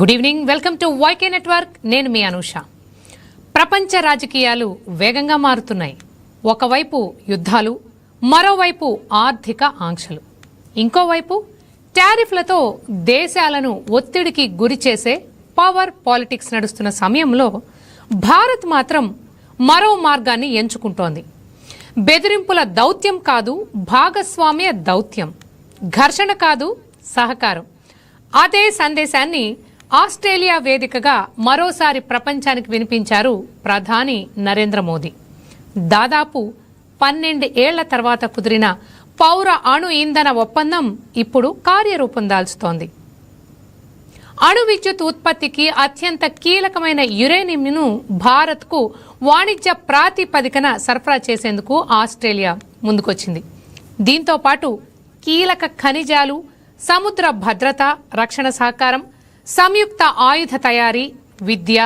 Good evening, welcome to YK network. నేను మీ అనూష. ప్రపంచ రాజకీయాలు వేగంగా మారుతున్నాయి. ఒకవైపు యుద్ధాలు, మరోవైపు ఆర్థిక ఆంక్షలు, ఇంకోవైపు టారిఫ్లతో దేశాలను ఒత్తిడికి గురి చేసే పవర్ పాలిటిక్స్ నడుస్తున్న సమయంలో భారత్ మాత్రం మరో మార్గాన్ని ఎంచుకుంటోంది. బెదిరింపుల దౌత్యం కాదు, భాగస్వామ్య దౌత్యం. ఘర్షణ కాదు, సహకారం. అదే సందేశాన్ని ఆస్ట్రేలియా వేదికగా మరోసారి ప్రపంచానికి వినిపించారు ప్రధాని నరేంద్ర మోదీ. దాదాపు 12 ఏళ్ల తర్వాత కుదిరిన పౌర అణు ఇంధన ఒప్పందం ఇప్పుడు కార్యరూపం దాల్చుతోంది. అణు విద్యుత్ ఉత్పత్తికి అత్యంత కీలకమైన యురేనియంను భారత్కు వాణిజ్య ప్రాతిపదికన సరఫరా చేసేందుకు ఆస్ట్రేలియా ముందుకొచ్చింది. దీంతో పాటు కీలక ఖనిజాలు, సముద్ర భద్రత, రక్షణ సహకారం, సంయుక్త ఆయుధ తయారీ, విద్య,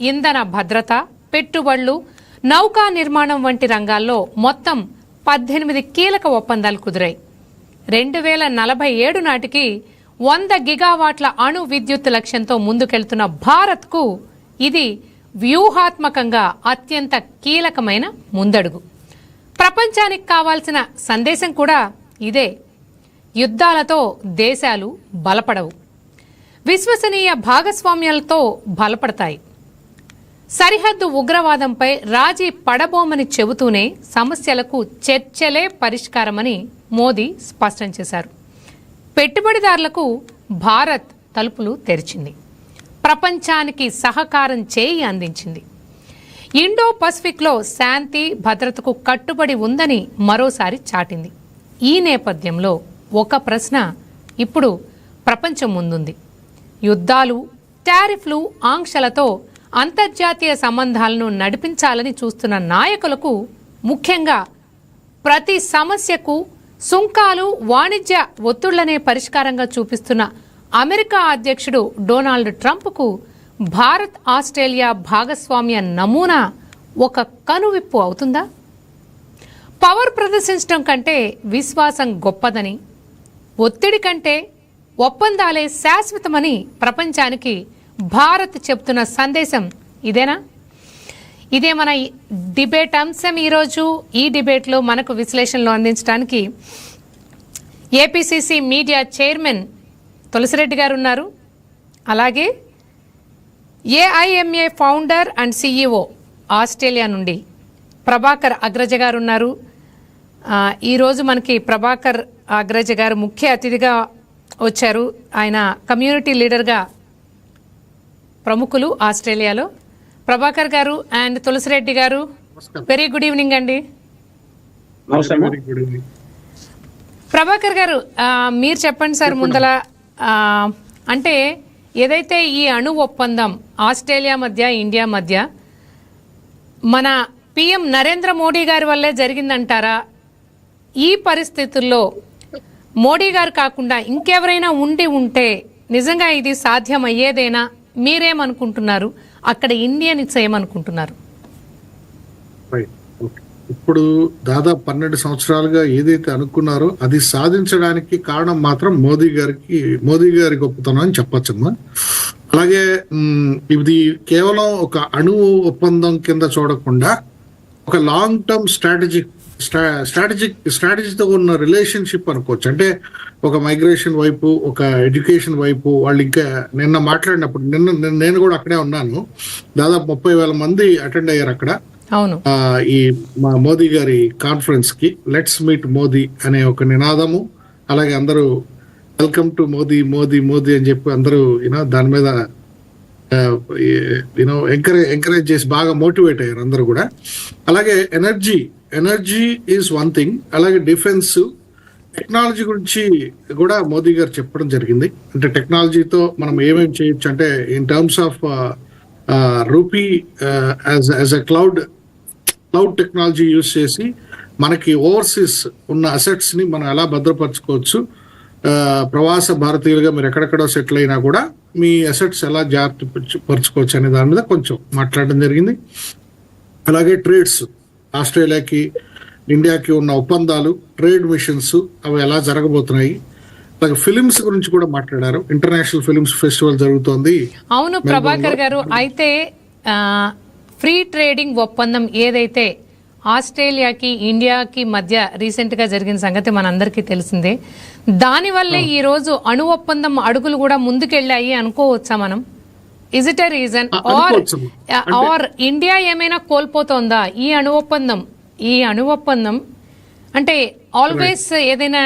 ఇంధన భద్రత, పెట్టుబడులు, నౌకా నిర్మాణం వంటి రంగాల్లో మొత్తం 18 కీలక ఒప్పందాలు కుదిరాయి. 2047 నాటికి 100 గిగావాట్ల అణు విద్యుత్ లక్ష్యంతో ముందుకెళ్తున్న భారత్కు ఇది వ్యూహాత్మకంగా అత్యంత కీలకమైన ముందడుగు. ప్రపంచానికి కావాల్సిన సందేశం కూడా ఇదే. యుద్ధాలతో దేశాలు బలపడవు, విశ్వసనీయ భాగస్వామ్యాలతో బలపడతాయి. సరిహద్దు ఉగ్రవాదంపై రాజీ పడబోమని చెబుతూనే సమస్యలకు చర్చలే పరిష్కారమని మోదీ స్పష్టం చేశారు. పెట్టుబడిదారులకు భారత్ తలుపులు తెరిచింది, ప్రపంచానికి సహకారం చేయి అందించింది. ఇండో పసిఫిక్లో శాంతి భద్రతకు కట్టుబడి ఉందని మరోసారి చాటింది. ఈ నేపథ్యంలో ఒక ప్రశ్న ఇప్పుడు ప్రపంచం ముందుంది. యుద్ధాలు, టారిఫ్లు, ఆంక్షలతో అంతర్జాతీయ సంబంధాలను నడిపించాలని చూస్తున్న నాయకులకు, ముఖ్యంగా ప్రతి సమస్యకు సుంకాలు, వాణిజ్య ఒత్తిళ్లనే పరిష్కారంగా చూపిస్తున్న అమెరికా అధ్యక్షుడు డొనాల్డ్ ట్రంప్కు భారత్ ఆస్ట్రేలియా భాగస్వామ్య నమూనా ఒక కనువిప్పు అవుతుందా? పవర్ ప్రదర్శించడం కంటే విశ్వాసం గొప్పదని, ఒత్తిడి కంటే ఒప్పందాలే శాశ్వతమని ప్రపంచానికి భారత్ చెప్తున్న సందేశం ఇదేనా? ఇదే మన డిబేట్ అంశం ఈరోజు. ఈ డిబేట్లో మనకు విశ్లేషణలు అందించడానికి ఏపీసీసీ మీడియా చైర్మన్ తులసిరెడ్డి గారు ఉన్నారు. అలాగే AIMA founder and CEO Australia నుండి ప్రభాకర్ అగ్రజ గారు ఉన్నారు. ఈరోజు మనకి ప్రభాకర్ అగ్రజ గారు ముఖ్య అతిథిగా వచ్చారు. ఆయన కమ్యూనిటీ లీడర్గా ప్రముఖులు ఆస్ట్రేలియాలో. ప్రభాకర్ గారు అండ్ తులసిరెడ్డి గారు, వెరీ గుడ్ ఈవినింగ్ అండి. ప్రభాకర్ గారు, మీరు చెప్పండి సార్ ముందల. అంటే ఏదైతే ఈ అణు ఒప్పందం ఆస్ట్రేలియా మధ్య, ఇండియా మధ్య మన పిఎం నరేంద్ర మోడీ గారి వల్లే జరిగిందంటారా? ఈ పరిస్థితుల్లో మోడీ గారు కాకుండా ఇంకెవరైనా ఉంటే నిజంగా ఇది సాధ్యమయ్యేదేనా? మీరేమనుకుంటున్నారు? అక్కడ ఇండియన్స్ ఏమనుకుంటున్నారు? ఇప్పుడు దాదాపు 12 సంవత్సరాలుగా ఏదైతే అనుకున్నారో అది సాధించడానికి కారణం మాత్రం మోదీ గారి గొప్పతనం అని చెప్పొచ్చమ్మా. అలాగే ఇది కేవలం ఒక అణు ఒప్పందం కింద చూడకుండా ఒక లాంగ్ టర్మ్ స్ట్రాటజీతో ఉన్న రిలేషన్షిప్ అనుకోవచ్చు. అంటే ఒక మైగ్రేషన్ వైపు, ఒక ఎడ్యుకేషన్ వైపు వాళ్ళు ఇంకా నిన్న మాట్లాడినప్పుడు, నేను కూడా అక్కడే ఉన్నాను, దాదాపు 30,000 మంది అటెండ్ అయ్యారు అక్కడ. అవును, ఈ మా మోదీ గారి కాన్ఫరెన్స్ కి. లెట్స్ మీట్ మోదీ అనే ఒక నినాదము, అలాగే అందరూ వెల్కమ్ టు మోదీ మోదీ మోదీ అని చెప్పి అందరూ దాని మీద ఎంకరేజ్ చేసి బాగా మోటివేట్ అయ్యారు అందరూ కూడా. అలాగే ఎనర్జీ ఈజ్ వన్ థింగ్. అలాగే డిఫెన్స్, టెక్నాలజీ గురించి కూడా మోదీ గారు చెప్పడం జరిగింది. అంటే టెక్నాలజీతో మనం ఏమేమి చేయొచ్చు అంటే in terms of rupee as a cloud technology use చేసి మనకి ఓవర్సీస్ ఉన్న అసెట్స్ ని మనం ఎలా భద్రపరచుకోవచ్చు, ప్రవాస భారతీయులుగా మీరు ఎక్కడెక్కడో సెటిల్ అయినా కూడా మీ అసెట్స్ ఎలా జాగ్రత్త పరచుకోవచ్చు అనే దాని మీద కొంచెం మాట్లాడడం జరిగింది. అలాగే ట్రేడ్స్, ఆస్ట్రేలియాకి ఇండియాకి ఉన్న ఒప్పందాలు, ట్రేడ్ మిషన్స్ అవి ఎలా జరగబోతున్నాయి, అలాగే ఫిలిమ్స్ గురించి కూడా మాట్లాడారు. ఇంటర్నేషనల్ ఫిలిమ్స్ ఫెస్టివల్ జరుగుతోంది. అవును ప్రభాకర్ గారు, అయితే ఫ్రీ ట్రేడింగ్ ఒప్పందం ఏదైతే ఆస్ట్రేలియాకి ఇండియాకి మధ్య రీసెంట్ గా జరిగిన సంగతి మనందరికీ తెలిసిందే. దానివల్లే ఈ రోజు అణు ఒప్పందం అడుగులు కూడా ముందుకెళ్ళాయి అనుకోవచ్చా మనం? Is it a reason or India ఏమైనా కోల్పోతోందా ఈ అణు ఒప్పందం? అంటే ఆల్వేస్ ఏదైనా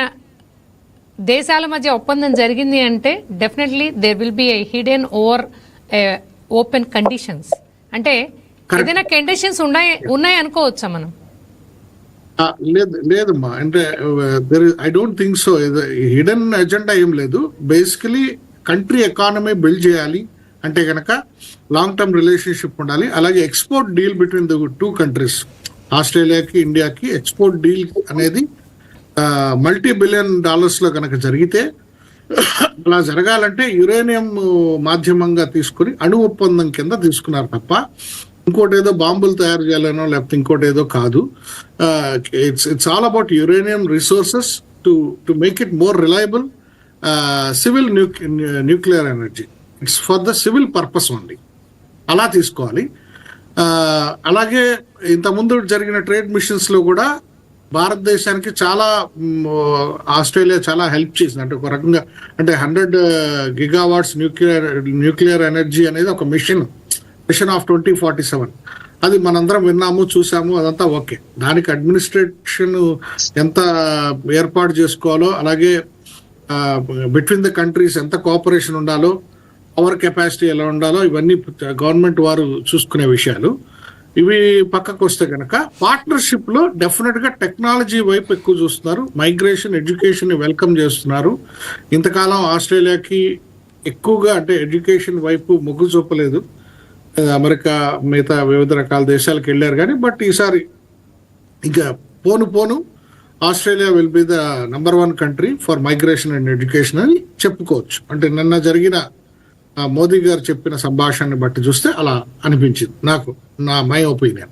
దేశాల మధ్య ఒప్పందం జరిగింది అంటే definitely there will be a hidden over open conditions. అంటే ఏదైనా కండిషన్స్ ఉన్నాయి అనుకోవచ్చా మనం? లేదమ్మా, అంటే I don't think so. Hidden agenda ఏం లేదు. బేసికలీ కంట్రీ ఎకానమీ బిల్డ్ చేయాలి అంటే కనుక లాంగ్ టర్మ్ రిలేషన్షిప్ ఉండాలి. అలాగే export deal between the two countries, ఆస్ట్రేలియాకి ఇండియాకి ఎక్స్పోర్ట్ డీల్ అనేది $multi-billion లో కనుక జరిగితే, అలా జరగాలంటే యురేనియం మాధ్యమంగా తీసుకుని అణు ఒప్పందం కింద తీసుకున్నారు తప్ప ఇంకోటి ఏదో బాంబులు తయారు చేయాలనో లేకపోతే ఇంకోటి ఏదో కాదు. It's all about uranium resources to make it more reliable civil nuclear energy. It's for the civil purpose only. అలా తీసుకోవాలి. అలాగే ఇంతకుముందు జరిగిన ట్రేడ్ మిషన్స్ లో కూడా భారతదేశానికి చాలా ఆస్ట్రేలియా చాలా హెల్ప్ చేసింది. అంటే ఒక రకంగా అంటే 100 gigawatts న్యూక్లియర్ ఎనర్జీ అనేది ఒక మిషన్ ఆఫ్ 2047. అది మనందరం విన్నాము, చూసాము, అదంతా ఓకే. దానికి అడ్మినిస్ట్రేషన్ ఎంత ఏర్పాటు చేసుకోవాలో, అలాగే బిట్వీన్ ద కంట్రీస్ ఎంత కోఆపరేషన్ ఉండాలో, పవర్ కెపాసిటీ ఎలా ఉండాలో, ఇవన్నీ గవర్నమెంట్ వారు చూసుకునే విషయాలు. ఇవి పక్కకు వస్తే కనుక పార్ట్నర్షిప్ లో డెఫినెట్ గా టెక్నాలజీ వైపు ఎక్కువ చూస్తున్నారు. మైగ్రేషన్, ఎడ్యుకేషన్ వెల్కమ్ చేస్తున్నారు. ఇంతకాలం ఆస్ట్రేలియాకి ఎక్కువగా అంటే ఎడ్యుకేషన్ వైపు మొగ్గు చూపలేదు. అమెరికా మిగతా వివిధ రకాల దేశాలకు వెళ్ళారు కానీ, బట్ ఈసారి ఇంకా పోను Australia will be the number 1 country for migration and education అని చెప్పుకోవచ్చు. అంటే నిన్న జరిగిన మోదీ గారు చెప్పిన సంభాషణని బట్టి చూస్తే అలా అనిపించింది నాకు, మై ఒపీనియన్.